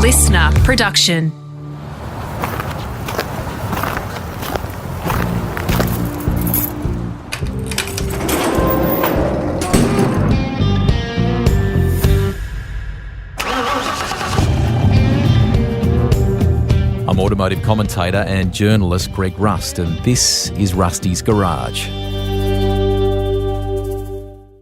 listener production. I'm automotive commentator and journalist Greg Rust, and this is Rusty's Garage.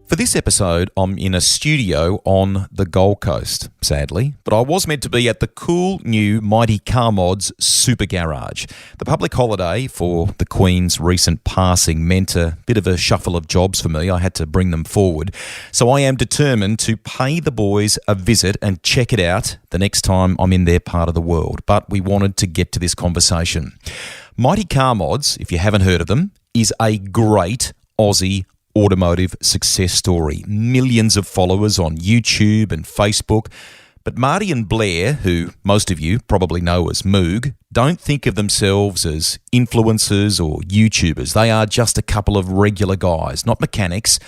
For this episode, I'm in a studio on the Gold Coast, sadly, but I was meant to be at the cool new Mighty Car Mods Super Garage. The public holiday for the Queen's recent passing meant a bit of a shuffle of jobs for me. I had to bring them forward. So I am determined to pay the boys a visit and check it out the next time I'm in their part of the world. But we wanted to get to this conversation. Mighty Car Mods, if you haven't heard of them, is a great Aussie automotive success story. Millions of followers on YouTube and Facebook. But Marty and Blair, who most of you probably know as Moog, don't think of themselves as influencers or YouTubers. They are just a couple of regular guys, not mechanics,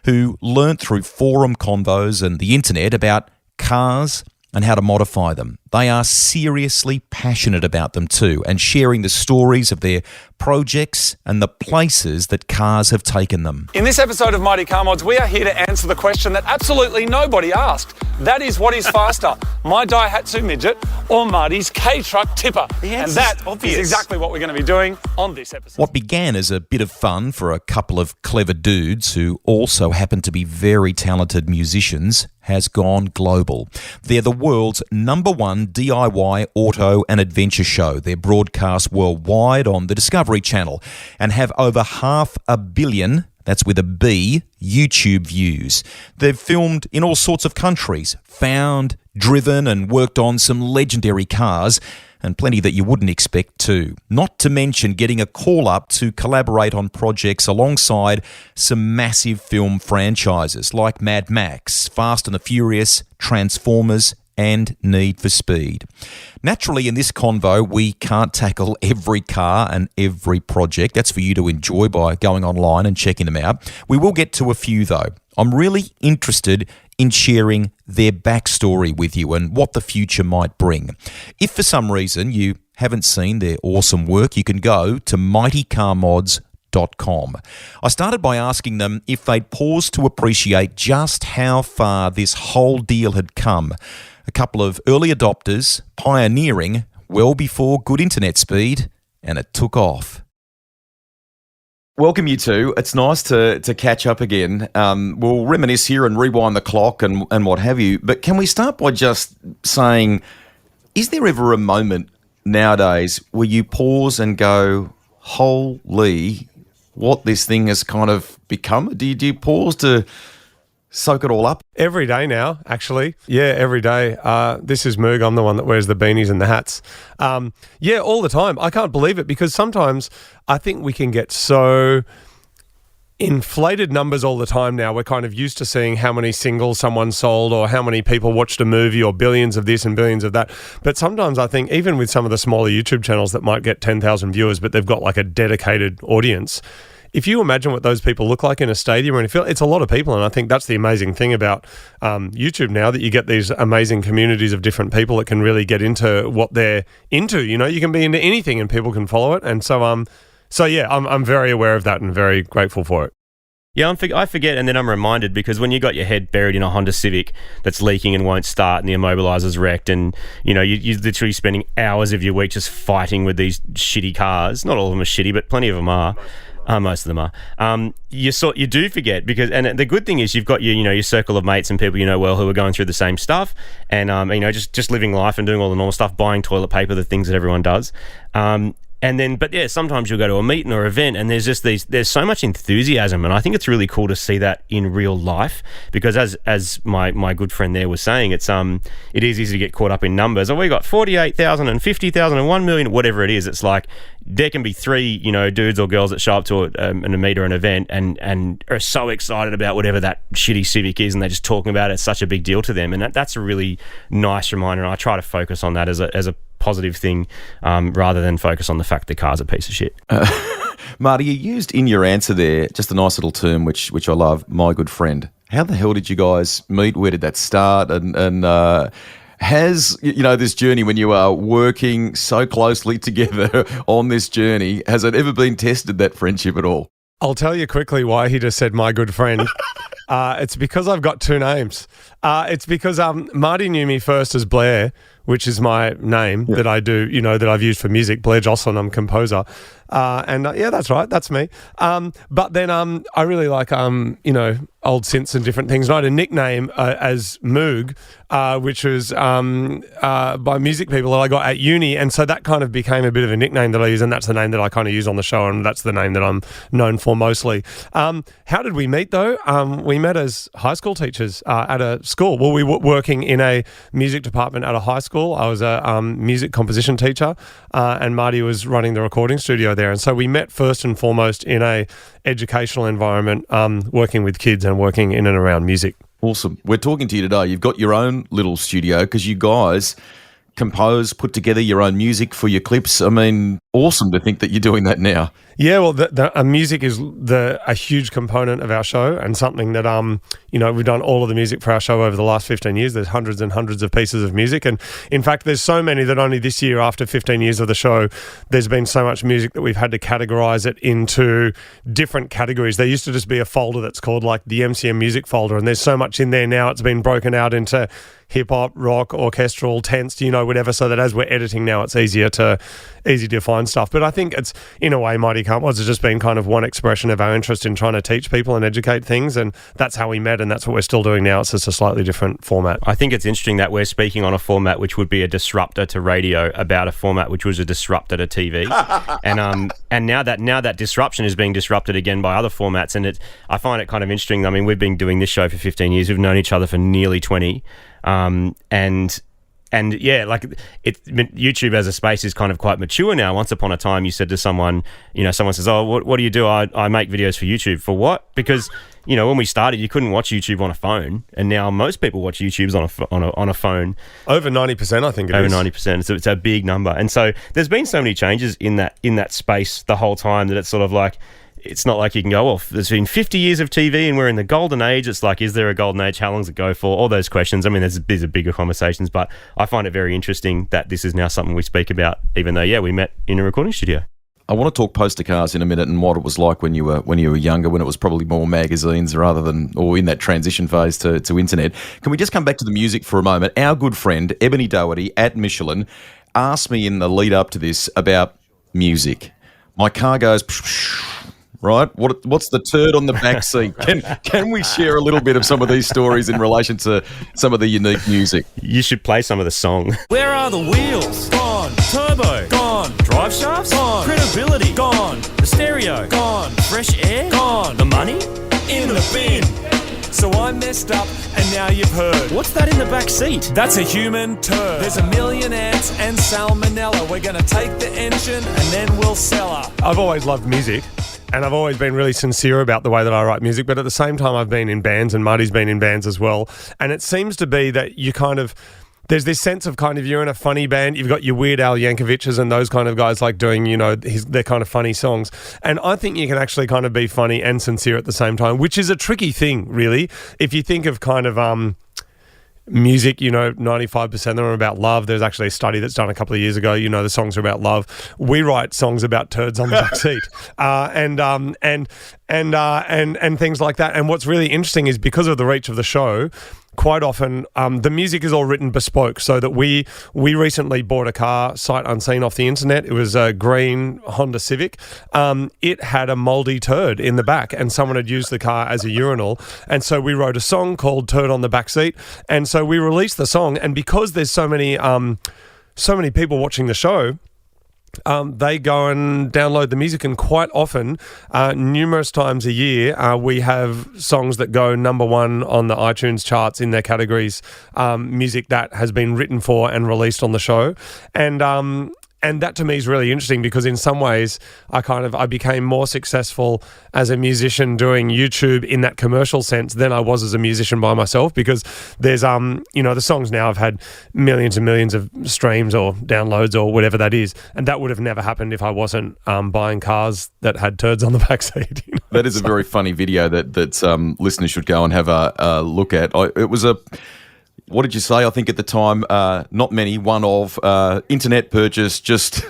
who learnt through forum convos and the internet about cars and how to modify them. They are seriously passionate about them too, and sharing the stories of their projects and the places that cars have taken them. In this episode of Mighty Car Mods, we are here to answer the question that absolutely nobody asked. That is, what is faster, my Daihatsu Midget or Marty's K-Truck Tipper? And that is exactly what we're going to be doing on this episode. What began as a bit of fun for a couple of clever dudes who also happen to be very talented musicians has gone global. They're the world's #1 DIY auto and adventure show. They're broadcast worldwide on the Discovery Channel and have over 500 million, that's with a B, YouTube views. They've filmed in all sorts of countries, found, driven and worked on some legendary cars, and plenty that you wouldn't expect too. Not to mention getting a call up to collaborate on projects alongside some massive film franchises like Mad Max, Fast and the Furious, Transformers and Need for Speed. Naturally, in this convo, we can't tackle every car and every project. That's for you to enjoy by going online and checking them out. We will get to a few though. I'm really interested in sharing their backstory with you and what the future might bring. If for some reason you haven't seen their awesome work, you can go to mightycarmods.com. I started by asking them if they'd pause to appreciate just how far this whole deal had come. A couple of early adopters pioneering well before good internet speed, and it took off. Welcome, you two. It's nice to catch up again. We'll reminisce here and rewind the clock and what have you. But can we start by just saying, is there ever a moment nowadays where you pause and go, holy, what this thing has kind of become? Do you pause to soak it all up? Every day now, actually. Yeah, every day. This is Moog. I'm the one that wears the beanies and the hats. Yeah, all the time. I can't believe it because sometimes I think we can get so inflated numbers all the time now. We're kind of used to seeing how many singles someone sold or how many people watched a movie or billions of this and billions of that. But sometimes I think even with some of the smaller YouTube channels that might get 10,000 viewers, but they've got like a dedicated audience, if you imagine what those people look like in a stadium or in a field, it's a lot of people. And I think that's the amazing thing about YouTube now, that you get these amazing communities of different people that can really get into what they're into. You know, you can be into anything and people can follow it. And so I'm very aware of that and very grateful for it. Yeah, I forget, and then I'm reminded because when you got your head buried in a Honda Civic that's leaking and won't start and the immobiliser's wrecked and, you know, you're literally spending hours of your week just fighting with these shitty cars. Not all of them are shitty, but plenty of them are. Most of them are. You do forget because, and the good thing is you've got your circle of mates and people you know well who are going through the same stuff, and just living life and doing all the normal stuff, buying toilet paper, the things that everyone does. But yeah, sometimes you'll go to a meeting or event and there's so much enthusiasm, and I think it's really cool to see that in real life because as my good friend there was saying, it is easy to get caught up in numbers. Oh, we got 48,000 and 50,000 and 1 million, whatever it is. It's like there can be three, dudes or girls that show up to a meet or an event and are so excited about whatever that shitty Civic is, and they're just talking about it. It's such a big deal to them, and that's a really nice reminder. And I try to focus on that as a positive thing rather than focus on the fact the car's a piece of shit. Marty, you used in your answer there just a nice little term which I love, my good friend. How the hell did you guys meet? Where did that start? And Has, this journey when you are working so closely together on this journey, has it ever been tested, that friendship at all? I'll tell you quickly why he just said my good friend. It's because I've got two names. It's because Marty knew me first as Blair, which is my name that I do, that I've used for music. Blair Jocelyn, I'm a composer. That's right. That's me. But then I really like, old synths and different things. And I had a nickname as Moog, which was by music people that I got at uni. And so that kind of became a bit of a nickname that I use. And that's the name that I kind of use on the show. And that's the name that I'm known for mostly. How did we meet, though? We met as high school teachers at a school. Well, we were working in a music department at a high school. I was a music composition teacher, and Marty was running the recording studio there. And so we met first and foremost in a educational environment, working with kids and working in and around music. Awesome. We're talking to you today. You've got your own little studio because you guys compose, put together your own music for your clips. I mean, awesome to think that you're doing that now. Yeah, well, the music is a huge component of our show, and something that we've done all of the music for our show over the last 15 years. There's hundreds and hundreds of pieces of music, and in fact, there's so many that only this year, after 15 years of the show, there's been so much music that we've had to categorize it into different categories. There used to just be a folder that's called like the MCM music folder, and there's so much in there now. It's been broken out into hip hop, rock, orchestral, tense, whatever, so that as we're editing now, it's easy to find stuff. But I think it's, in a way, Mighty Can't Was has just been kind of one expression of our interest in trying to teach people and educate things, and that's how we met, and that's what we're still doing now. It's just a slightly different format. I think it's interesting that we're speaking on a format which would be a disruptor to radio about a format which was a disruptor to TV. and now that disruption is being disrupted again by other formats, and I find it kind of interesting. I mean, we've been doing this show for 15 years. We've known each other for nearly 20. And yeah, like YouTube as a space is kind of quite mature now. Once upon a time, you said to someone, someone says, "Oh, what do you do?" I make videos for YouTube. For what? Because when we started, you couldn't watch YouTube on a phone, and now most people watch YouTube's on a phone. Over 90%, I think it is. Over 90%. So it's a big number, and so there's been so many changes in that space the whole time that it's sort of like. It's not like you can go, well, there's been 50 years of TV and we're in the golden age. It's like, is there a golden age? How long does it go for? All those questions. I mean, these are bigger conversations, but I find it very interesting that this is now something we speak about, even though, we met in a recording studio. I want to talk poster cars in a minute and what it was like when you were younger, when it was probably more magazines rather than, or in that transition phase to internet. Can we just come back to the music for a moment? Our good friend, Ebony Doherty at Michelin, asked me in the lead up to this about music. My car goes... Right, what's the turd on the back seat? Can we share a little bit of some of these stories in relation to some of the unique music? You should play some of the song. Where are the wheels? Gone. Turbo? Gone. Drive shafts? Gone. Credibility? Gone. The stereo? Gone. Fresh air? Gone. The money? In the bin. So I messed up, and now you've heard. What's that in the back seat? That's a human turd. There's a million ants and salmonella. We're going to take the engine, and then we'll sell her. I've always loved music. And I've always been really sincere about the way that I write music, but at the same time I've been in bands, and Marty's been in bands as well. And it seems to be that you kind of, there's this sense of kind of, you're in a funny band, you've got your Weird Al Yankovic's and those kind of guys like doing, their kind of funny songs. And I think you can actually kind of be funny and sincere at the same time, which is a tricky thing, really. If you think of kind of... music, 95% of them are about love. There's actually a study that's done a couple of years ago. The songs are about love. We write songs about turds on the back seat, and things like that. And what's really interesting is because of the reach of the show, quite often the music is all written bespoke, so that we recently bought a car sight unseen off the internet. It was a green Honda Civic. It had a mouldy turd in the back, and someone had used the car as a urinal, and so we wrote a song called Turd on the Back Seat, and so we released the song. And because there's so many people watching the show, they go and download the music, and quite often, numerous times a year, we have songs that go number one on the iTunes charts in their categories, music that has been written for and released on the show. And that to me is really interesting, because in some ways I became more successful as a musician doing YouTube in that commercial sense than I was as a musician by myself, because there's the songs now have had millions and millions of streams or downloads or whatever that is, and that would have never happened if I wasn't buying cars that had turds on the backseat. That is a very funny video that listeners should go and have a look at. What did you say? I think at the time, not many, one of internet purchase, just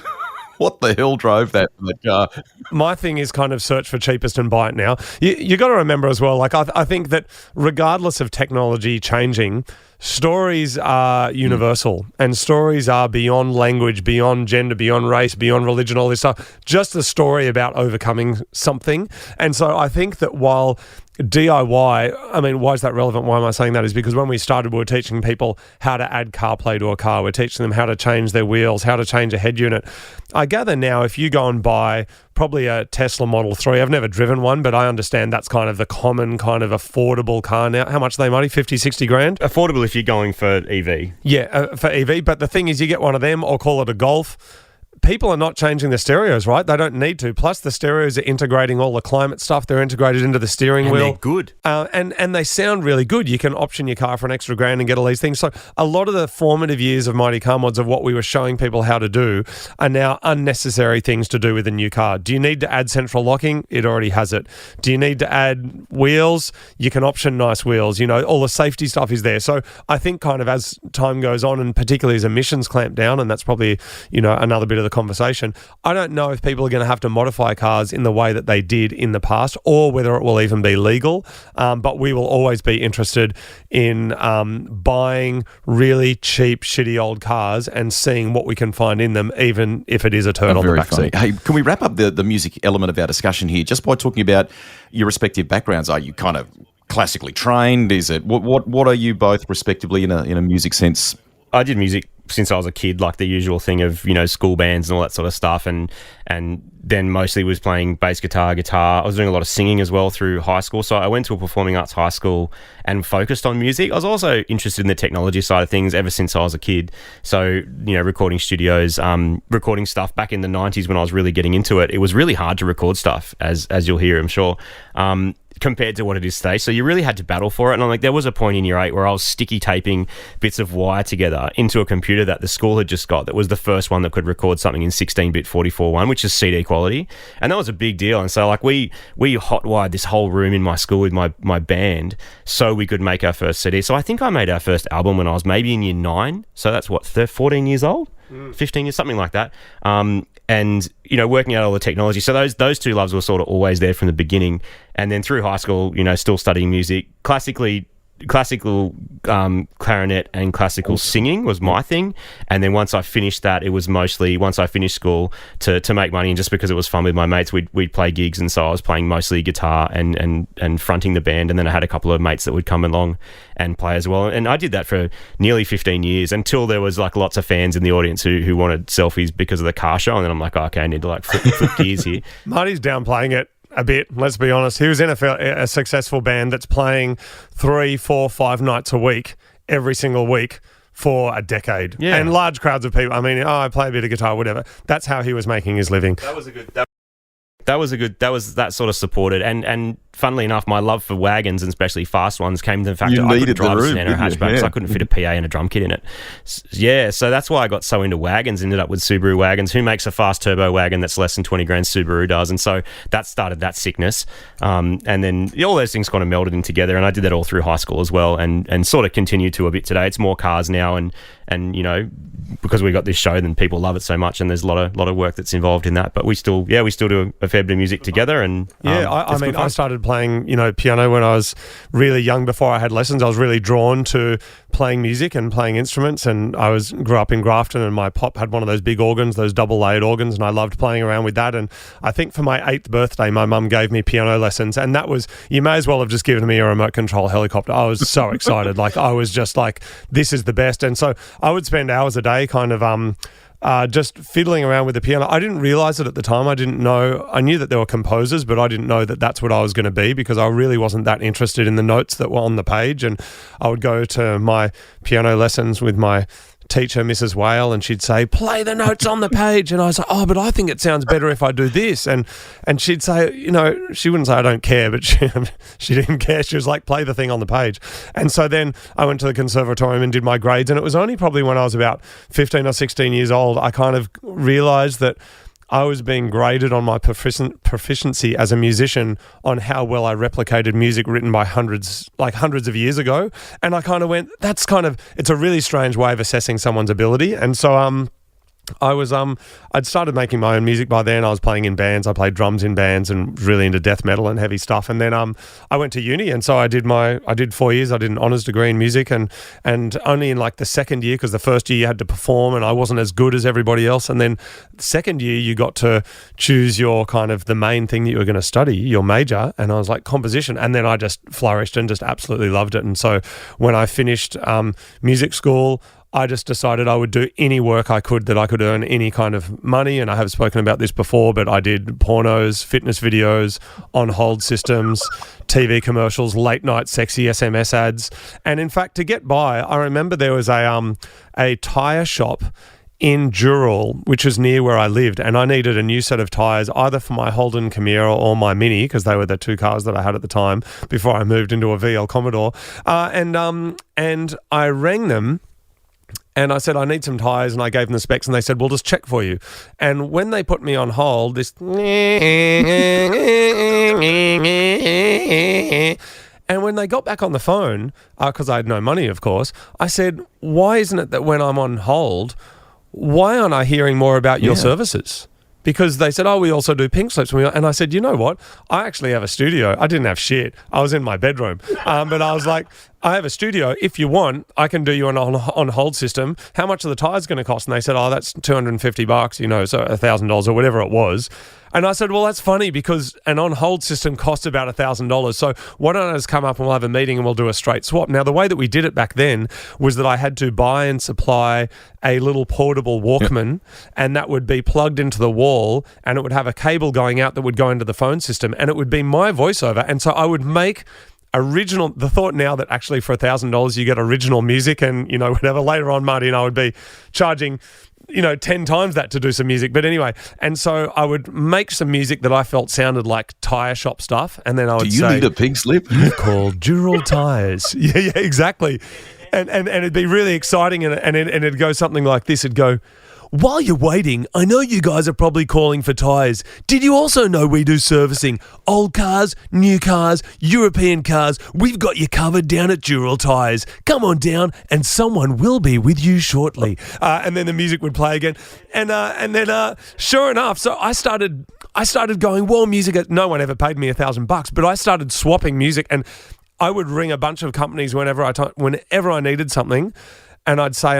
what the hell drove that car? My thing is kind of search for cheapest and buy it now. You got to remember as well, like I think that regardless of technology changing, stories are universal and stories are beyond language, beyond gender, beyond race, beyond religion, all this stuff. Just a story about overcoming something. And so I think that while DIY, I mean, why is that relevant? Why am I saying that? Is because when we started, we were teaching people how to add CarPlay to a car. We're teaching them how to change their wheels, how to change a head unit. I gather now if you go and buy probably a Tesla Model 3, I've never driven one, but I understand that's kind of the common kind of affordable car now. How much are they, Marty? 50, 60 grand? Affordable if you're going for EV. Yeah, for EV. But the thing is, you get one of them or call it a Golf. People are not changing the stereos, right? They don't need to. Plus, the stereos are integrating all the climate stuff. They're integrated into the steering wheel. They're good. And they sound really good. You can option your car for an extra grand and get all these things. So a lot of the formative years of Mighty Car Mods of what we were showing people how to do are now unnecessary things to do with a new car. Do you need to add central locking? It already has it. Do you need to add wheels? You can option nice wheels. You know, all the safety stuff is there. So I think kind of as time goes on, and particularly as emissions clamp down, and that's probably, you know, another bit of the conversation, I don't know if people are going to have to modify cars in the way that they did in the past or whether it will even be legal, but we will always be interested in buying really cheap shitty old cars and seeing what we can find in them, even if it is a turd on the back seat. Hey, can we wrap up the music element of our discussion here just by talking about your respective backgrounds? Are you kind of classically trained? Is it what are you both respectively in a music sense? I did music since I was a kid, like the usual thing of, you know, school bands and all that sort of stuff, and then mostly was playing bass guitar. I was doing a lot of singing as well through high school. So I went to a performing arts high school and focused on music. I was also interested in the technology side of things ever since I was a kid. So, you know, recording studios, recording stuff back in the 90s when I was really getting into it. It was really hard to record stuff, as you'll hear, I'm sure. Compared to what it is today. So you really had to battle for it. And I'm like, there was a point in year 8 where I was sticky taping bits of wire together into a computer that the school had just got that was the first one that could record something in 16-bit 44.1, which is CD quality. And that was a big deal. And so like we hotwired this whole room in my school with my band so we could make our first CD. So I think I made our first album when I was maybe in year 9. So that's what, 14 years old? 15 years, something like that. And, you know, working out all the technology. So those two loves were sort of always there from the beginning. And then through high school, you know, still studying music, classical clarinet and classical singing was my thing. And then once I finished that, it was mostly once I finished school to make money, and just because it was fun with my mates, we'd play gigs. And so I was playing mostly guitar and fronting the band. And then I had a couple of mates that would come along and play as well. And I did that for nearly 15 years until there was like lots of fans in the audience who wanted selfies because of the car show. And then I'm like, oh, okay, I need to like flip gears here. Marty's downplaying it a bit, let's be honest. He was in a successful band that's playing 3, 4, 5 nights a week, every single week for a decade. Yeah. And large crowds of people. I mean, I play a bit of guitar, whatever. That's how he was making his living. That was that sort of supported. And funnily enough, my love for wagons, and especially fast ones, came to the fact that I couldn't drive a sedan or a hatchback because I couldn't fit a PA and a drum kit in it. Yeah, so that's why I got so into wagons, ended up with Subaru wagons. Who makes a fast turbo wagon that's less than 20 grand? Subaru does. And so that started that sickness. And then all those things kind of melded in together, and I did that all through high school as well, and sort of continued to a bit today. It's more cars now, and you know, because we got this show, then people love it so much, and there's a lot of work that's involved in that. But we still do a fair bit of music together. And I mean, I started playing, you know, piano when I was really young. Before I had lessons, I was really drawn to playing music and playing instruments. And I grew up in Grafton, and my pop had one of those big organs, those double-layered organs, and I loved playing around with that. And I think for my 8th birthday, my mum gave me piano lessons, and that was, you may as well have just given me a remote control helicopter. I was so excited. Like, I was just like, this is the best. And so I would spend hours a day kind of just fiddling around with the piano. I didn't realize it at the time. I knew that there were composers, but I didn't know that that's what I was going to be, because I really wasn't that interested in the notes that were on the page. And I would go to my piano lessons with my teacher, Mrs. Whale, and she'd say, play the notes on the page. And I was like, oh, but I think it sounds better if I do this. And she'd say, you know, she wouldn't say I don't care, but she didn't care. She was like, play the thing on the page. And so then I went to the conservatorium and did my grades. And it was only probably when I was about 15 or 16 years old, I kind of realized that I was being graded on my proficiency as a musician on how well I replicated music written by hundreds of years ago. And I kind of went, it's a really strange way of assessing someone's ability. And so I'd started making my own music by then. I was playing in bands. I played drums in bands and really into death metal and heavy stuff. And then I went to uni, and so I did 4 years. I did an honours degree in music, and only in like the second year, because the first year you had to perform and I wasn't as good as everybody else. And then the second year you got to choose your kind of the main thing that you were going to study, your major. And I was like, composition. And then I just flourished and just absolutely loved it. And so when I finished music school, I just decided I would do any work I could that I could earn any kind of money. And I have spoken about this before, but I did pornos, fitness videos, on-hold systems, TV commercials, late-night sexy SMS ads. And in fact, to get by, I remember there was a tyre shop in Dural, which was near where I lived, and I needed a new set of tyres either for my Holden Chimera or my Mini, because they were the two cars that I had at the time before I moved into a VL Commodore. And I rang them, and I said, I need some tyres, and I gave them the specs, and they said, we'll just check for you. And when they put me on hold, this... And when they got back on the phone, because I had no money, of course, I said, why isn't it that when I'm on hold, why aren't I hearing more about your services? Because they said, we also do pink slips. And I said, you know what? I actually have a studio. I didn't have shit. I was in my bedroom. But I was like, I have a studio. If you want, I can do you an on-hold system. How much are the tyres going to cost? And they said, that's $250, so $1,000 or whatever it was. And I said, well, that's funny because an on-hold system costs about $1,000. So why don't I just come up and we'll have a meeting and we'll do a straight swap? Now, the way that we did it back then was that I had to buy and supply a little portable Walkman, and that would be plugged into the wall, and it would have a cable going out that would go into the phone system, and it would be my voiceover. And so I would make the thought now that actually for $1,000 you get original music, and whatever. Later on, Marty and I would be charging 10 times that to do some music. But anyway, and so I would make some music that I felt sounded like tyre shop stuff, and then I would say, do you need a pink slip? You've called Dural Tyres. Yeah, exactly. And it'd be really exciting, and it'd go something like this. It'd go, while you're waiting, I know you guys are probably calling for tyres. Did you also know we do servicing? Old cars, new cars, European cars. We've got you covered down at Dural Tyres. Come on down and someone will be with you shortly. And then the music would play again. And then sure enough, so I started going, well, music, no one ever paid me $1,000, but I started swapping music, and I would ring a bunch of companies whenever I needed something. And I'd say,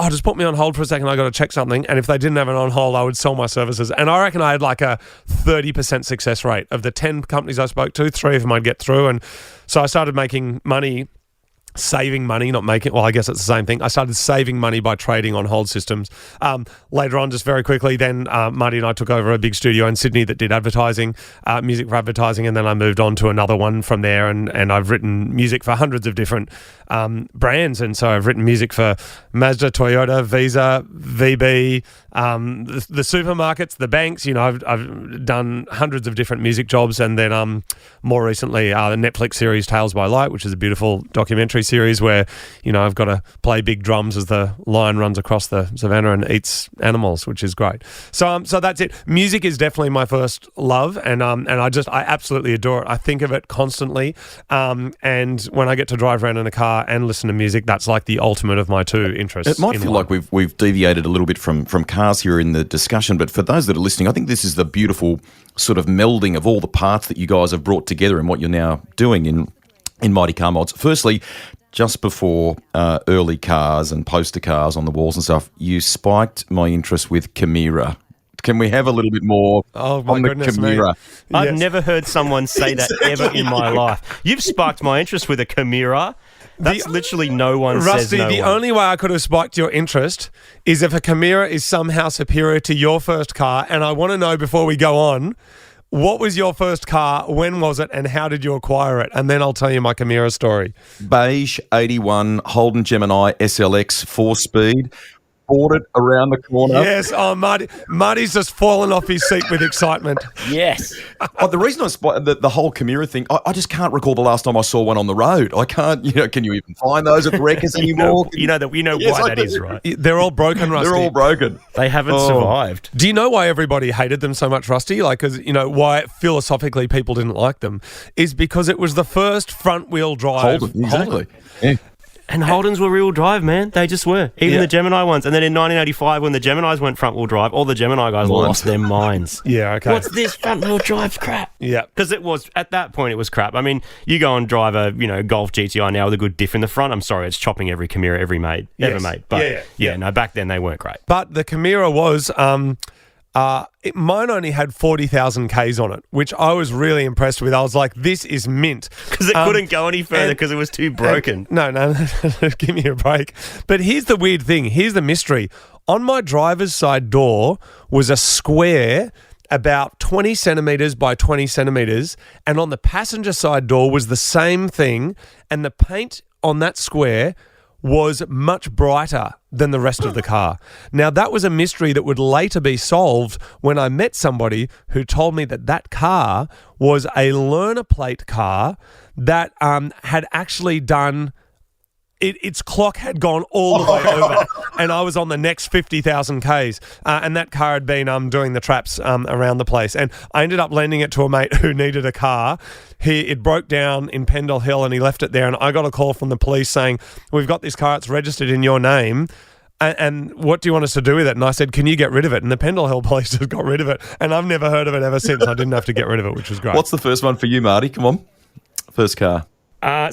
just put me on hold for a second, I got to check something. And if they didn't have it on hold, I would sell my services. And I reckon I had like a 30% success rate. Of the 10 companies I spoke to, 3 of them I'd get through. And so I started making money, saving money, not making, well, I guess it's the same thing. I started saving money by trading on hold systems. Later on, just very quickly, then Marty and I took over a big studio in Sydney that did advertising, music for advertising, and then I moved on to another one from there, and I've written music for hundreds of different brands. And so I've written music for Mazda, Toyota, Visa, VB, the supermarkets, the banks. I've done hundreds of different music jobs, and then more recently the Netflix series Tales by Light, which is a beautiful documentary series where I've got to play big drums as the lion runs across the savannah and eats animals, which is great. So that's it. Music is definitely my first love, and I absolutely adore it. I think of it constantly, and when I get to drive around in a car and listen to music, that's like the ultimate of my two interests. It might feel like we've deviated a little bit from cars here in the discussion, but for those that are listening, I think this is the beautiful sort of melding of all the parts that you guys have brought together in what you're now doing in Mighty Car Mods. Firstly, just before early cars and poster cars on the walls and stuff, you spiked my interest with Chimera. Can we have a little bit more on the Chimera? I've never heard someone say that ever in my life. You've sparked my interest with a Chimera. That's literally no one says no Rusty, the one. only way I could have spiked your interest is if a Chimera is somehow superior to your first car, and I want to know before we go on, what was your first car, when was it, and how did you acquire it? And then I'll tell you my Chimera story. Beige 81 Holden Gemini SLX 4-speed. boarded around the corner. Yes, Marty's just fallen off his seat with excitement. Yes. The reason I the whole Chimera thing, I just can't recall the last time I saw one on the road. I can't, can you even find those at the wreckers anymore? You know Yes, why I that do. is, right? They're all broken, Rusty. They're all broken. They haven't survived. Do you know why everybody hated them so much, Rusty? Because, why philosophically people didn't like them is because it was the first front-wheel drive. Holden, exactly. Yeah. And Holdens were rear-wheel drive, man. They just were. Even the Gemini ones. And then in 1985, when the Geminis went front-wheel drive, all the Gemini guys lost their minds. Yeah, okay. What's this front-wheel drive crap? Yeah. Because at that point, it was crap. I mean, you go and drive a, Golf GTI now with a good diff in the front. I'm sorry, it's chopping every Chimera ever made. But no, back then they weren't great. But the Chimera was... mine only had 40,000 Ks on it, which I was really impressed with. I was like, this is mint. Because it couldn't go any further because it was too broken. No, give me a break. But here's the weird thing. Here's the mystery. On my driver's side door was a square about 20 centimetres by 20 centimetres, and on the passenger side door was the same thing, and the paint on that square was much brighter than the rest of the car. Now, that was a mystery that would later be solved when I met somebody who told me that car was a learner plate car that had actually done... Its clock had gone all the way over, and I was on the next 50,000 Ks, and that car had been doing the traps around the place. And I ended up lending it to a mate who needed a car. It broke down in Pendle Hill, and he left it there, and I got a call from the police saying, we've got this car, it's registered in your name, and what do you want us to do with it? And I said, can you get rid of it? And the Pendle Hill police just got rid of it, and I've never heard of it ever since. I didn't have to get rid of it, which was great. What's the first one for you, Marty? Come on. First car.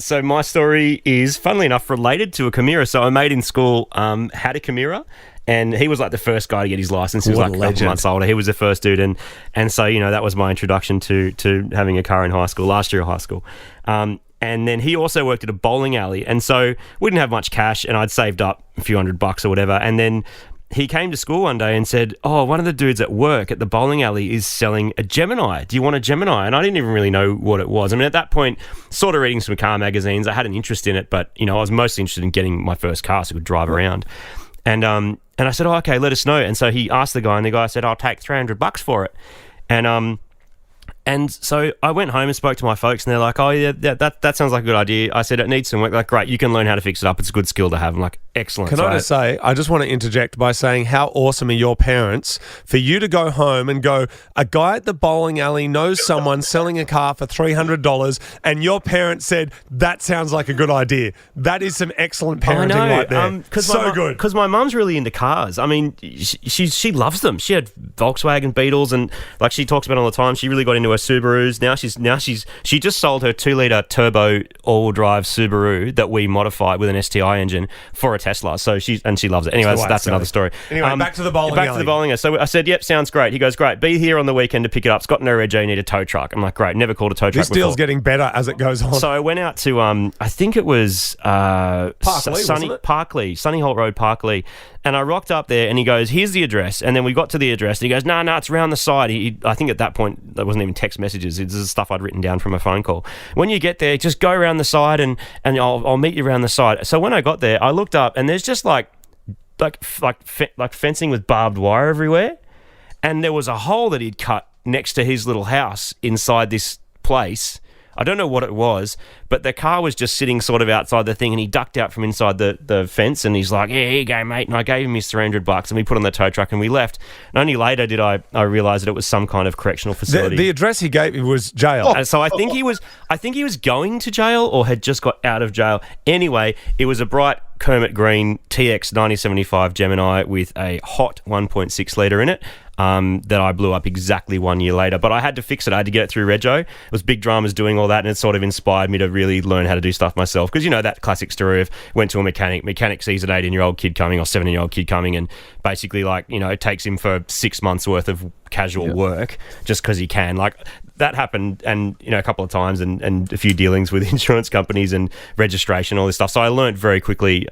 So my story is, funnily enough, related to a Chimera. So a mate in school had a Chimera, and he was like the first guy to get his license. He was like a couple months older. He was the first dude, and so that was my introduction to having a car in high school, last year of high school. And then he also worked at a bowling alley, and so we didn't have much cash, and I'd saved up a few $100 or whatever, and then he came to school one day and said, one of the dudes at work at the bowling alley is selling a Gemini. Do you want a Gemini? And I didn't even really know what it was. I mean, at that point, sort of reading some car magazines, I had an interest in it, but, I was mostly interested in getting my first car so I could drive around. And I said, okay, let us know. And so he asked the guy, and the guy said, I'll take $300 for it. And so I went home and spoke to my folks, and they're like, oh, yeah, that sounds like a good idea. I said, it needs some work. Like, great, you can learn how to fix it up. It's a good skill to have. I'm like, excellent. Can I just say, I just want to interject by saying how awesome are your parents for you to go home and go, a guy at the bowling alley knows someone selling a car for $300, and your parents said, that sounds like a good idea. That is some excellent parenting right there. Good. Because my mum's really into cars. I mean, she loves them. She had Volkswagen Beetles, and like she talks about all the time, she really got into her Subarus. She just sold her 2-litre turbo all-wheel drive Subaru that we modified with an STI engine for a Tesla. So she loves it. Anyway, that's another story. Anyway, back to the bowling alley. Back to the bowling alley. So I said, yep, sounds great. He goes, great. Be here on the weekend to pick it up. It's got no rego. You need a tow truck. I'm like, great. Never called a tow truck before. This deal's before. getting better as it goes on. So I went out to, I think it was Parkley, Sunny Holt Road, Parkley. And I rocked up there, and he goes, here's the address. And then we got to the address, and he goes, no, it's around the side. I think at that point, there wasn't even text messages. This is stuff I'd written down from a phone call. When you get there, just go around the side, and I'll meet you around the side. So when I got there, I looked up, and there's just like fencing with barbed wire everywhere. And there was a hole that he'd cut next to his little house inside this place. I don't know what it was, but the car was just sitting sort of outside the thing, and he ducked out from inside the fence, and he's like, yeah, here you go, mate. And I gave him his $300, and we put on the tow truck, and we left. And only later did I realise that it was some kind of correctional facility. The address he gave me was jail. And so I think he was going to jail or had just got out of jail. Anyway, it was a bright Kermit Green TX 9075 Gemini with a hot 1.6 litre in it. That I blew up exactly 1 year later. But I had to fix it. I had to get it through rego. It was big dramas doing all that, and it sort of inspired me to really learn how to do stuff myself. Because, that classic story of went to a mechanic sees an 18-year-old kid coming or 17-year-old kid coming, and basically, it takes him for 6 months worth of casual work just because he can. That happened, and a couple of times, and a few dealings with insurance companies and registration, all this stuff. So I learned very quickly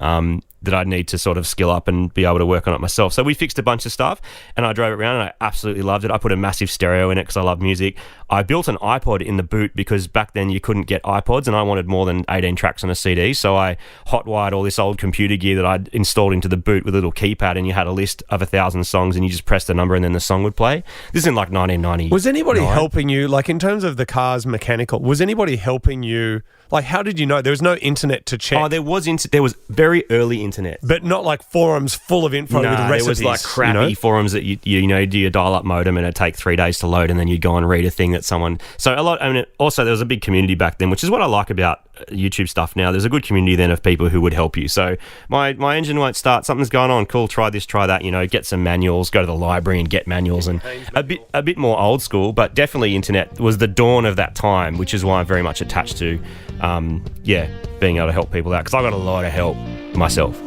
that I need to sort of skill up and be able to work on it myself. So we fixed a bunch of stuff and I drove it around and I absolutely loved it. I put a massive stereo in it because I love music. I built an iPod in the boot because back then you couldn't get iPods and I wanted more than 18 tracks on a CD. So I hotwired all this old computer gear that I'd installed into the boot with a little keypad, and you had a list of 1,000 songs and you just pressed the number and then the song would play. This is in like 1990. Was anybody helping you, like in terms of the car's mechanical, was anybody helping you? Like, how did you know? There was no internet to check. Oh, there was very early internet. But not like forums full of info with recipes. There was like crappy forums that you know, do your dial-up modem and it'd take 3 days to load, and then you'd go and read a thing that someone... So a lot... I mean, also there was a big community back then, which is what I like about YouTube stuff now. There's a good community then of people who would help you. So my engine won't start, something's going on, cool, try this, try that, you know, get some manuals, go to the library and get manuals, and a bit more old school, but definitely internet was the dawn of that time, which is why I'm very much attached to being able to help people out, because I got a lot of help myself.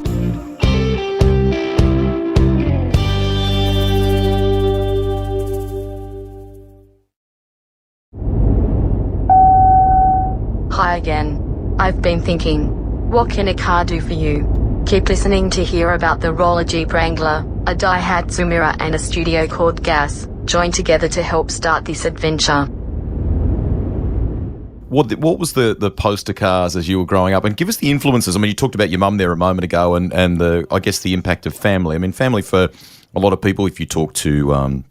Hi again. I've been thinking, what can a car do for you? Keep listening to hear about the roller Jeep Wrangler, a Daihatsu Mira and a studio called Gas, joined together to help start this adventure. What was the poster cars as you were growing up? And give us the influences. I mean, you talked about your mum there a moment ago, and I guess the impact of family. I mean, family for a lot of people, if you talk to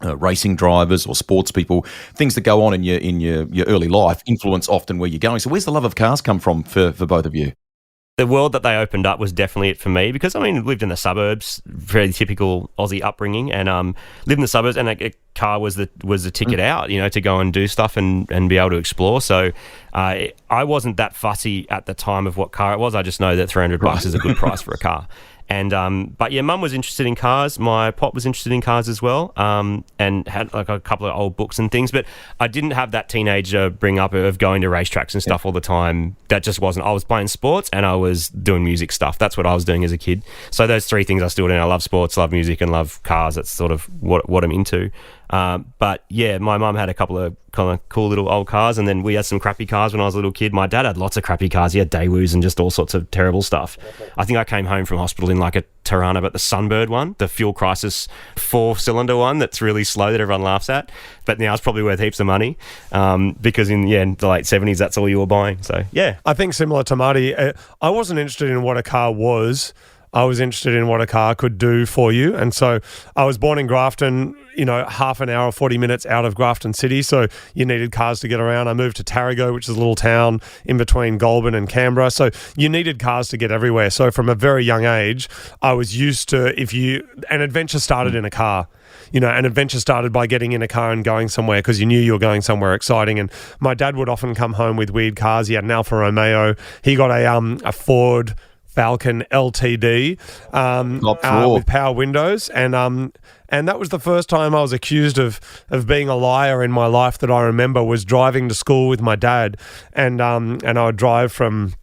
racing drivers or sports people, things that go on in your early life influence often where you're going. So where's the love of cars come from for both of you? The world that they opened up was definitely it for me, because I mean, lived in the suburbs, very typical Aussie upbringing, and lived in the suburbs, and a car was the ticket out, you know, to go and do stuff and be able to explore. So I wasn't that fussy at the time of what car it was. I just know that $300 is a good price for a car. And but yeah, Mum was interested in cars. My pop was interested in cars as well, and had like a couple of old books and things. But I didn't have that teenager bring up of going to racetracks and stuff all the time. That just wasn't. I was playing sports and I was doing music stuff. That's what I was doing as a kid. So those three things I still do. I love sports, love music, and love cars. That's sort of what I'm into. But yeah, my mum had a couple of kind of cool little old cars, and then we had some crappy cars when I was a little kid. My dad had lots of crappy cars. He had Daewoo's and just all sorts of terrible stuff. I think I came home from hospital in like a Tirana, but the Sunbird one, the Fuel Crisis 4-cylinder one that's really slow that everyone laughs at. But now it's probably worth heaps of money, because in the late 70s, that's all you were buying. So yeah. I think similar to Marty, I wasn't interested in what a car was. I was interested in what a car could do for you. And so I was born in Grafton, you know, half an hour, 40 minutes out of Grafton City. So you needed cars to get around. I moved to Tarago, which is a little town in between Goulburn and Canberra. So you needed cars to get everywhere. So from a very young age, I was used to, an adventure started in a car. You know, an adventure started by getting in a car and going somewhere because you knew you were going somewhere exciting. And my dad would often come home with weird cars. He had an Alfa Romeo. He got a Ford Falcon LTD with power windows, and that was the first time I was accused of being a liar in my life that I remember, was driving to school with my dad, and I would drive from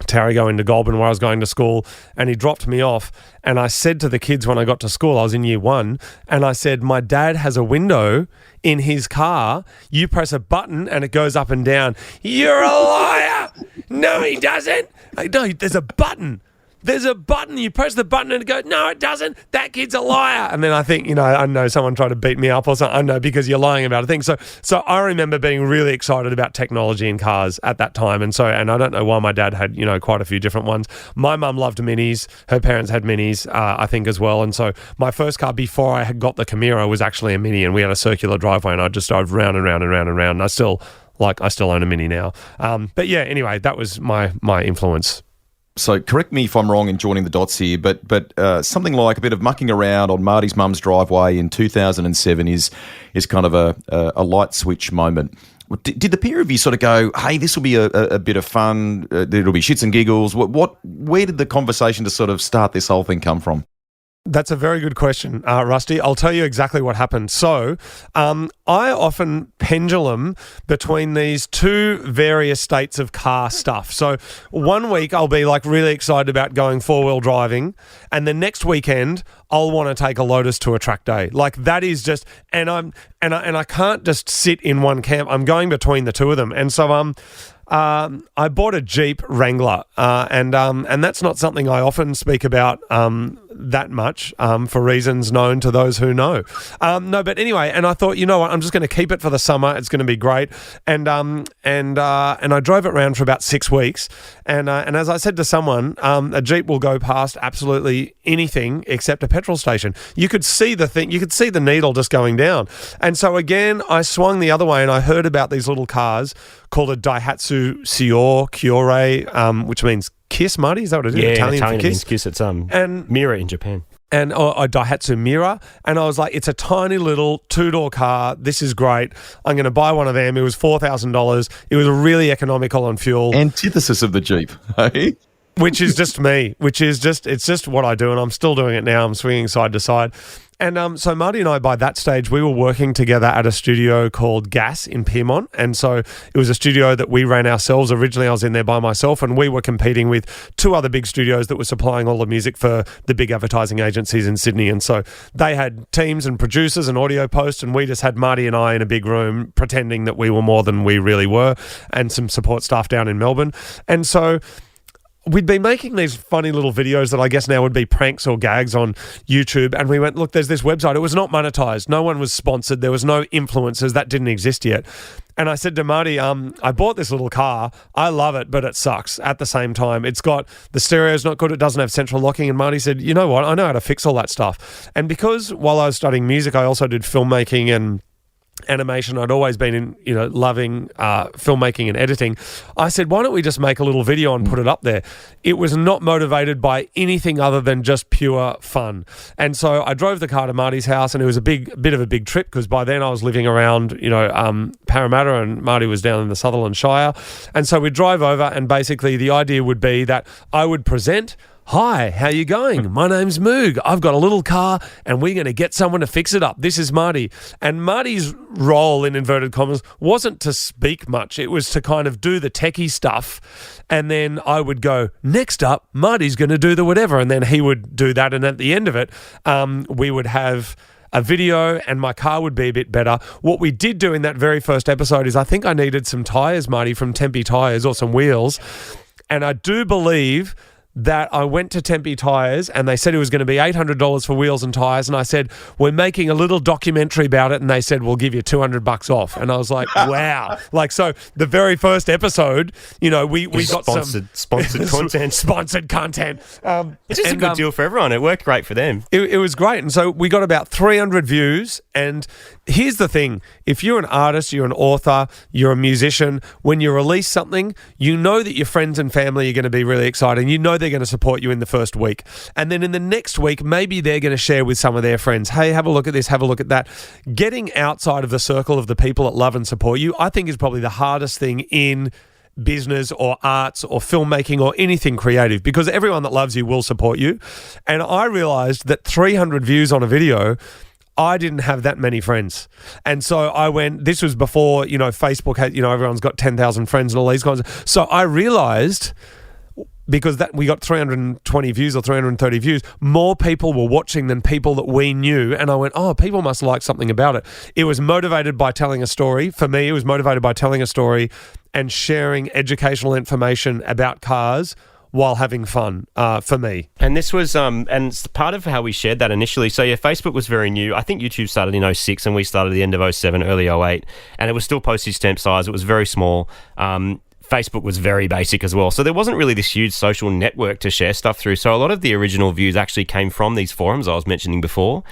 Tarago into Goulburn where I was going to school, and he dropped me off, and I said to the kids when I got to school, I was in year 1, and I said, my dad has a window in his car, you press a button and it goes up and down. You're a liar! No, he doesn't. No, there's a button. There's a button. You press the button and it goes, no, it doesn't. That kid's a liar. And then I think, you know, I know someone tried to beat me up or something. I know, because you're lying about a thing. So I remember being really excited about technology in cars at that time. And I don't know why my dad had, you know, quite a few different ones. My mum loved Minis. Her parents had Minis, I think, as well. And so my first car before I had got the Camaro was actually a Mini, and we had a circular driveway, and I just drove round and round and round and round. And I still own a Mini now. But yeah, anyway, that was my influence. So correct me if I'm wrong in joining the dots here, but something like a bit of mucking around on Marty's mum's driveway in 2007 is kind of a light switch moment. Did the pair of you sort of go, hey, this will be a bit of fun, there'll be shits and giggles? Where did the conversation to sort of start this whole thing come from? That's a very good question, Rusty. I'll tell you exactly what happened. So I often pendulum between these two various states of car stuff. So one week I'll be like really excited about going four-wheel driving, and the next weekend I'll want to take a Lotus to a track day. Like that is just, and I can't just sit in one camp. I'm going between the two of them. And so I bought a Jeep Wrangler, and that's not something I often speak about that much for reasons known to those who know. No, but anyway, and I thought, you know what, I'm just going to keep it for the summer. It's going to be great, and I drove it around for about 6 weeks, and as I said to someone, a Jeep will go past absolutely anything except a petrol station. You could see the thing, you could see the needle just going down, and so again, I swung the other way, and I heard about these little cars called a Daihatsu Fiore, which means kiss, Marty. Is that what it is? Yeah, Italian for means kiss. kiss. It's Mira in Japan. And a Daihatsu Mira, and I was like, it's a tiny little 2-door car. This is great. I'm going to buy one of them. It was $4,000. It was really economical on fuel. Antithesis of the Jeep, hey? Which is just me, it's just what I do, and I'm still doing it now. I'm swinging side to side. And so Marty and I, by that stage, we were working together at a studio called Gas in Piedmont. And so it was a studio that we ran ourselves. Originally, I was in there by myself, and we were competing with 2 other big studios that were supplying all the music for the big advertising agencies in Sydney. And so they had teams and producers and audio posts, and we just had Marty and I in a big room pretending that we were more than we really were, and some support staff down in Melbourne. And so we'd been making these funny little videos that I guess now would be pranks or gags on YouTube. And we went, look, there's this website. It was not monetized. No one was sponsored. There was no influencers. That didn't exist yet. And I said to Marty, I bought this little car. I love it, but it sucks at the same time. It's got, the stereo's not good. It doesn't have central locking. And Marty said, you know what? I know how to fix all that stuff. And because while I was studying music, I also did filmmaking and animation. I'd always been loving filmmaking and editing. I said, why don't we just make a little video and put it up there? It was not motivated by anything other than just pure fun. And so I drove the car to Marty's house, and it was a bit of a big trip, because by then I was living around Parramatta, and Marty was down in the Sutherland Shire. And so we'd drive over, and basically the idea would be that I would present, hi, how you going? My name's Moog. I've got a little car, and we're going to get someone to fix it up. This is Marty. And Marty's role, in inverted commas, wasn't to speak much. It was to kind of do the techie stuff. And then I would go, next up, Marty's going to do the whatever. And then he would do that. And at the end of it, we would have a video, and my car would be a bit better. What we did do in that very first episode is I think I needed some tyres, Marty, from Tempe Tyres, or some wheels. And I do believe that I went to Tempe Tyres, and they said it was going to be $800 for wheels and tyres, and I said, we're making a little documentary about it, and they said, we'll give you $200 off. And I was like, wow. Like, so the very first episode, we got sponsored content. Sponsored content. It's just a good deal for everyone. It worked great for them. It was great. And so we got about 300 views, and here's the thing. If you're an artist, you're an author, you're a musician, when you release something, you know that your friends and family are going to be really excited, and you know they're going to support you in the first week. And then in the next week, maybe they're going to share with some of their friends, hey, have a look at this, have a look at that. Getting outside of the circle of the people that love and support you, I think, is probably the hardest thing in business or arts or filmmaking or anything creative, because everyone that loves you will support you. And I realized that 300 views on a video, I didn't have that many friends. And so I went, this was before, Facebook had, everyone's got 10,000 friends and all these kinds of, so I realized, because that we got 320 views or 330 views, more people were watching than people that we knew. And I went, oh, people must like something about it. It was motivated by telling a story. For me, it was motivated by telling a story and sharing educational information about cars while having fun, for me. And this was, and it's part of how we shared that initially. So yeah, Facebook was very new. I think YouTube started in 06, and we started at the end of 07, early 08. And it was still postage stamp size. It was very small. Facebook was very basic as well. So there wasn't really this huge social network to share stuff through. So a lot of the original views actually came from these forums I was mentioning before,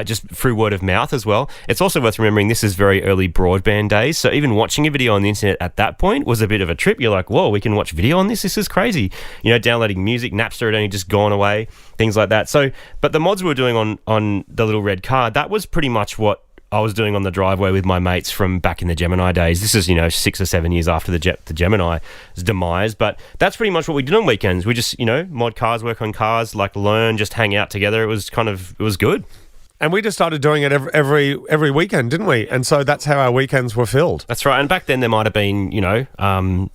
just through word of mouth as well. It's also worth remembering this is very early broadband days. So even watching a video on the internet at that point was a bit of a trip. You're like, whoa, we can watch video on this? This is crazy. Downloading music, Napster had only just gone away, things like that. So, but the mods we were doing on the little red car, that was pretty much what I was doing on the driveway with my mates from back in the Gemini days. This is, 6 or 7 years after the Gemini's demise, but that's pretty much what we did on weekends. We just, mod cars, work on cars, learn, just hang out together. It was good. And we just started doing it every weekend, didn't we? And so that's how our weekends were filled. That's right. And back then there might have been, 20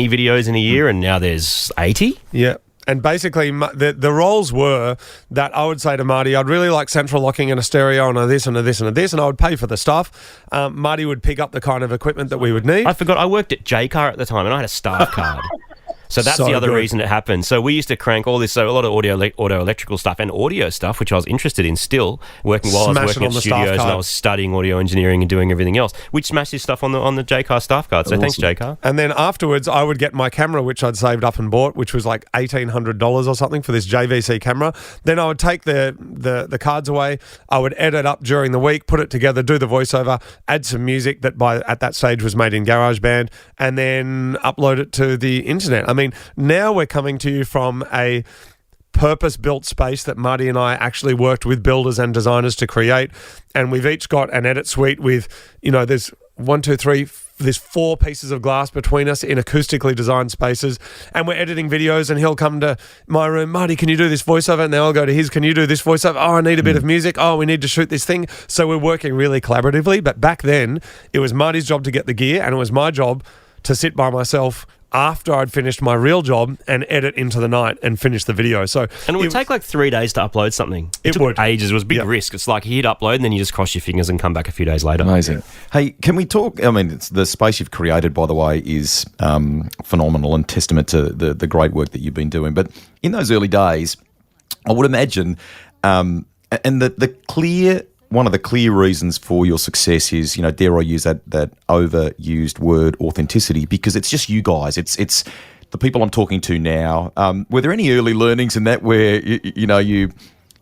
videos in a year, and now there's 80. Yeah. And basically, the roles were that I would say to Marty, I'd really like central locking and a stereo and a this and a this and a this, and I would pay for the stuff. Marty would pick up the kind of equipment that we would need. I forgot, I worked at J-Car at the time, and I had a staff card. So that's the other reason it happened. So we used to crank all this, so a lot of audio electrical stuff and audio stuff, which I was interested in still, working while I was working at studios and I was studying audio engineering and doing everything else. We smashed this stuff on the J-Car staff card. So thanks, J-Car. And then afterwards, I would get my camera, which I'd saved up and bought, which was like $1,800 or something for this JVC camera. Then I would take the cards away. I would edit up during the week, put it together, do the voiceover, add some music that at that stage was made in GarageBand, and then upload it to the internet. I mean, now we're coming to you from a purpose-built space that Marty and I actually worked with builders and designers to create, and we've each got an edit suite with, there's 1, 2, 3, there's 4 pieces of glass between us in acoustically designed spaces, and we're editing videos, and he'll come to my room, Marty, can you do this voiceover? And then I'll go to his, can you do this voiceover? Oh, I need a bit of music. Oh, we need to shoot this thing. So we're working really collaboratively, but back then it was Marty's job to get the gear, and it was my job to sit by myself after I'd finished my real job and edit into the night and finish the video. So and it would take like 3 days to upload something. It took ages. It was a big risk. It's like you hit upload and then you just cross your fingers and come back a few days later. Amazing. Hey, can we talk? I mean, the space you've created, by the way, is phenomenal and testament to the great work that you've been doing. But in those early days, I would imagine, and one of the clear reasons for your success is, dare I use that overused word, authenticity, because it's just you guys. It's the people I'm talking to now. Were there any early learnings in that where, you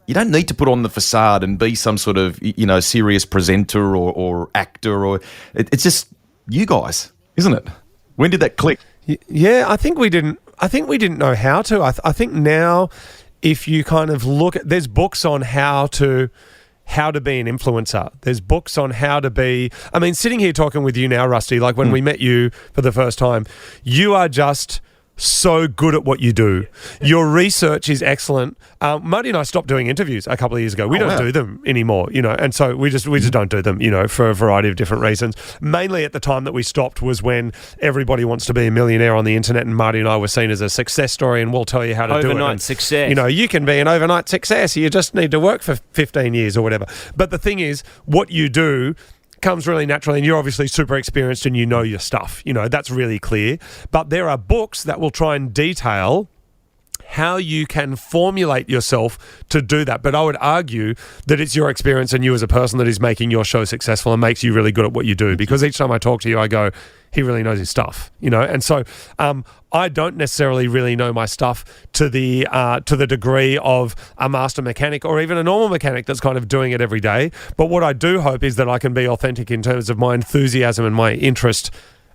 don't need to put on the facade and be some sort of, serious presenter or actor, or it's just you guys, isn't it? When did that click? Yeah, I think we didn't know how to. I think now, if you kind of look at, there's books on how to be an influencer. There's books on how to be... I mean, sitting here talking with you now, Rusty, like when we met you for the first time, you are just so good at what you do. Your research is excellent. Marty and I stopped doing interviews a couple of years ago. We don't do them anymore, and so we just don't do them, for a variety of different reasons. Mainly at the time that we stopped was when everybody wants to be a millionaire on the internet, and Marty and I were seen as a success story, and we'll tell you how to do it. Overnight success. You can be an overnight success. You just need to work for 15 years or whatever. But the thing is, what you do comes really naturally, and you're obviously super experienced and you know your stuff. That's really clear. But there are books that will try and detail how you can formulate yourself to do that. But I would argue that it's your experience and you as a person that is making your show successful and makes you really good at what you do. Because each time I talk to you, I go, he really knows his stuff, And so I don't necessarily really know my stuff to the degree of a master mechanic or even a normal mechanic that's kind of doing it every day. But what I do hope is that I can be authentic in terms of my enthusiasm and my interest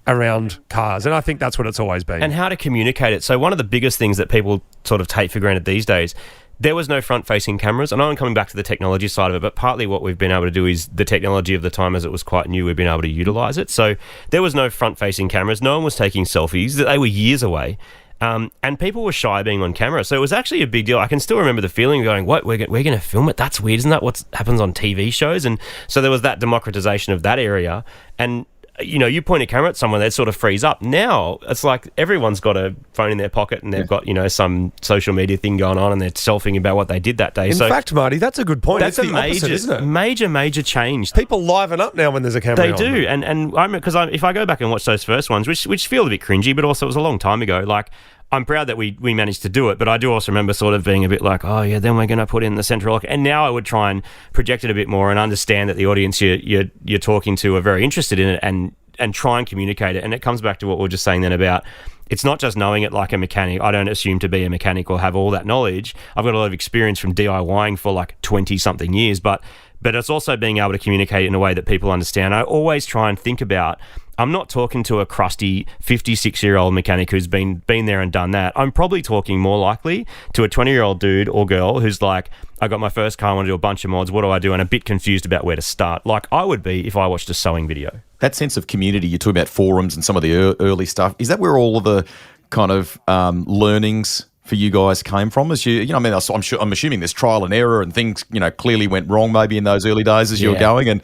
around cars. And I think that's what it's always been. And how to communicate it. So one of the biggest things that people sort of take for granted these days, there was no front-facing cameras. I know I'm coming back to the technology side of it, but partly what we've been able to do is the technology of the time, as it was quite new, we've been able to utilise it. So there was no front-facing cameras. No one was taking selfies. They were years away. And people were shy being on camera. So it was actually a big deal. I can still remember the feeling of going, what, we're going to film it? That's weird. Isn't that what happens on TV shows? And so there was that democratisation of that area. And you point a camera at someone, they'd sort of freeze up. Now, it's like everyone's got a phone in their pocket and they've got, some social media thing going on and they're selfing about what they did that day. In fact, Marty, that's a good point. That's it's a the opposite, isn't it? major change. People liven up now when there's a camera on. They do. And I remember, because if I go back and watch those first ones, which feel a bit cringy, but also it was a long time ago, like, I'm proud that we managed to do it, but I do also remember sort of being a bit like, oh yeah, then we're going to put in the central lock. And now I would try and project it a bit more and understand that the audience you're talking to are very interested in it and try and communicate it. And it comes back to what we were just saying then about, it's not just knowing it like a mechanic. I don't assume to be a mechanic or have all that knowledge. I've got a lot of experience from DIYing for like 20-something years, but it's also being able to communicate in a way that people understand. I always try and think about, I'm not talking to a crusty 56-year-old mechanic who's been there and done that. I'm probably talking more likely to a 20-year-old dude or girl who's like, I got my first car, I want to do a bunch of mods, what do I do? And a bit confused about where to start, like I would be if I watched a sewing video. That sense of community, you're talking about forums and some of the early stuff, is that where all of the kind of learnings for you guys came from? As I'm assuming there's trial and error and things, clearly went wrong maybe in those early days as you were going, and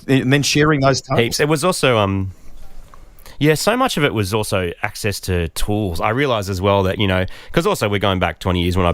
then sharing those times. Heaps. It was also, Yeah, so much of it was also access to tools. I realised as well that, because also we're going back 20 years when I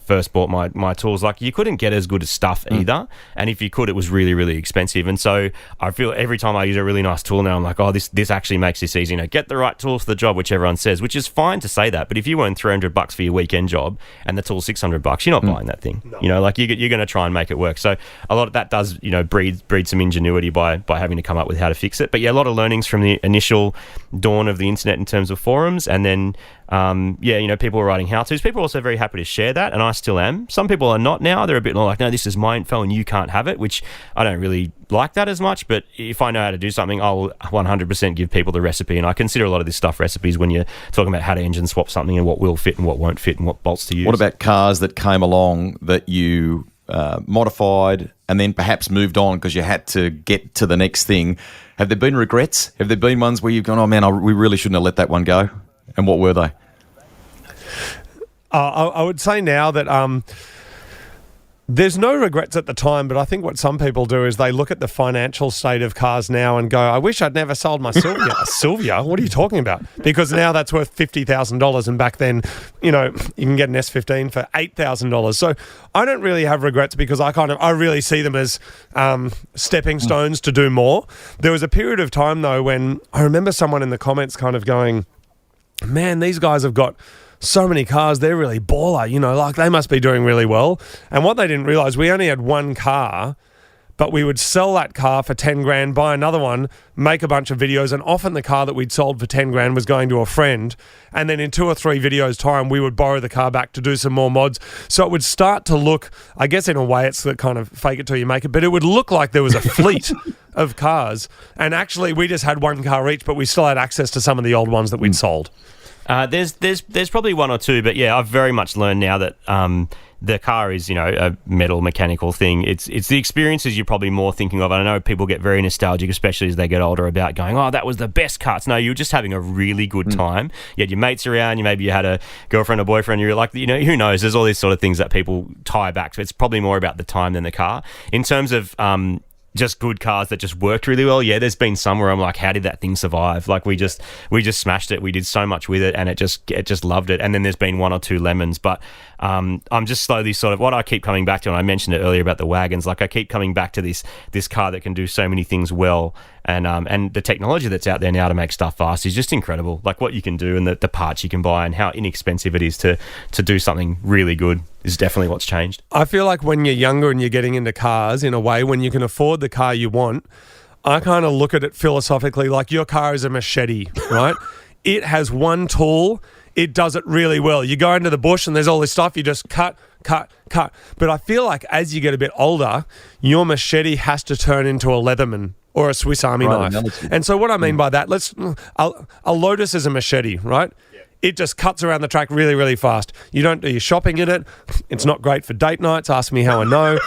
first bought my tools, like you couldn't get as good as stuff either. And if you could, it was really, really expensive. And so I feel every time I use a really nice tool now, I'm like, oh, this actually makes this easy. Get the right tools for the job, which everyone says, which is fine to say that. But if you earn $300 for your weekend job and the tool's $600, you're not buying that thing. No. Like you're going to try and make it work. So a lot of that does, breed some ingenuity by having to come up with how to fix it. But yeah, a lot of learnings from the initial dawn of the internet in terms of forums, and then people were writing how-tos. People are also very happy to share that, and I still am. Some people are not now. They're a bit more like, no, this is my info and you can't have it, which I don't really like that as much. But if I know how to do something, I'll 100% give people the recipe. And I consider a lot of this stuff recipes when you're talking about how to engine swap something and what will fit and what won't fit and what bolts to use. What about cars that came along that you modified and then perhaps moved on because you had to get to the next thing? Have there been regrets? Have there been ones where you've gone, oh man, we really shouldn't have let that one go? And what were they? I would say now that there's no regrets at the time, but I think what some people do is they look at the financial state of cars now and go, I wish I'd never sold my Sylvia. Sylvia? What are you talking about? Because now that's worth $50,000, and back then, you can get an S15 for $8,000. So I don't really have regrets because I really see them as stepping stones to do more. There was a period of time, though, when I remember someone in the comments kind of going, man, these guys have got so many cars, they're really baller, like they must be doing really well. And what they didn't realise, we only had one car, but we would sell that car for 10 grand, buy another one, make a bunch of videos, and often the car that we'd sold for 10 grand was going to a friend. And then in 2 or 3 videos' time, we would borrow the car back to do some more mods. So it would start to look, I guess in a way it's the kind of fake it till you make it, but it would look like there was a fleet of cars. And actually we just had one car each, but we still had access to some of the old ones that we'd sold. There's probably one or two, but yeah, I've very much learned now that the car is, a metal mechanical thing. It's the experiences you're probably more thinking of. And I know people get very nostalgic, especially as they get older, about going, oh, that was the best car. No, you were just having a really good time. You had your mates around, maybe you had a girlfriend or boyfriend, you're like, who knows? There's all these sort of things that people tie back to. It's probably more about the time than the car. In terms of just good cars that just worked really well. Yeah, there's been some where I'm like, how did that thing survive? Like we just smashed it. We did so much with it, and it just loved it. And then there's been one or two lemons, but I'm just slowly sort of what I keep coming back to. And I mentioned it earlier about the wagons. Like I keep coming back to this car that can do so many things well, and the technology that's out there now to make stuff fast is just incredible. Like what you can do and the parts you can buy and how inexpensive it is to do something really good is definitely what's changed. I feel like when you're younger and you're getting into cars, in a way, when you can afford the car you want, I kind of look at it philosophically like your car is a machete, right? It has one tool. It does it really well. You go into the bush and there's all this stuff. You just cut. But I feel like as you get a bit older, your machete has to turn into a Leatherman or a Swiss Army knife. And so what I mean by that, a Lotus is a machete, right? It just cuts around the track really, really fast. You don't do your shopping in it. It's not great for date nights. Ask me how I know.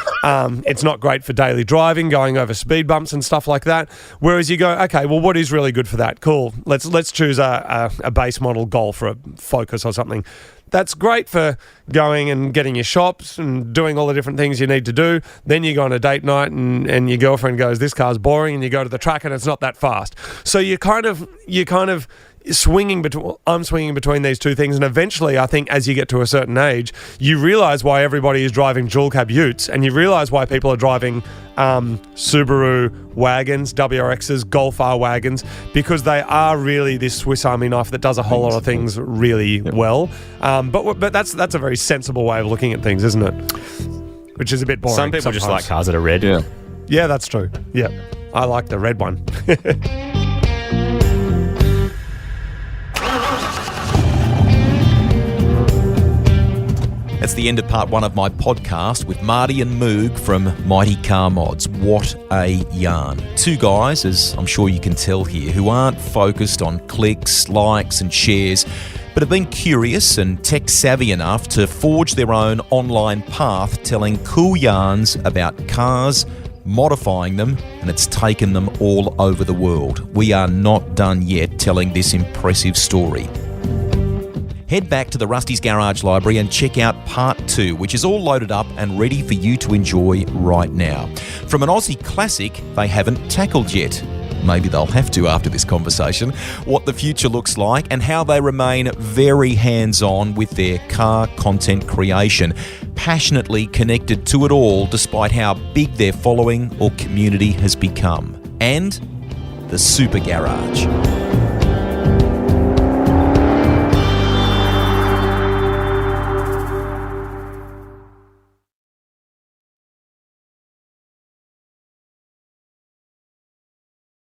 It's not great for daily driving, going over speed bumps and stuff like that. Whereas you go, okay, well, what is really good for that? Cool. Let's choose a base model Golf or a Focus or something. That's great for going and getting your shops and doing all the different things you need to do. Then you go on a date night and your girlfriend goes, this car's boring, and you go to the track and it's not that fast. So you kind of I'm swinging between these two things, and eventually I think as you get to a certain age, you realise why everybody is driving dual cab utes, and you realise why people are driving Subaru wagons, WRXs, Golf R wagons, because they are really this Swiss Army knife that does a whole lot of things really well. But that's a very sensible way of looking at things, isn't it? Which is a bit boring. Some people just like cars that are red. Yeah, that's true. Yeah, I like the red one. That's the end of part 1 of my podcast with Marty and Moog from Mighty Car Mods. What a yarn. Two guys, as I'm sure you can tell here, who aren't focused on clicks, likes and shares, but have been curious and tech savvy enough to forge their own online path telling cool yarns about cars, modifying them, and it's taken them all over the world. We are not done yet telling this impressive story. Head back to the Rusty's Garage Library and check out part 2, which is all loaded up and ready for you to enjoy right now. From an Aussie classic they haven't tackled yet. maybe they'll have to after this conversation, what the future looks like and how they remain very hands-on with their car content creation, passionately connected to it all despite how big their following or community has become. And the Super Garage.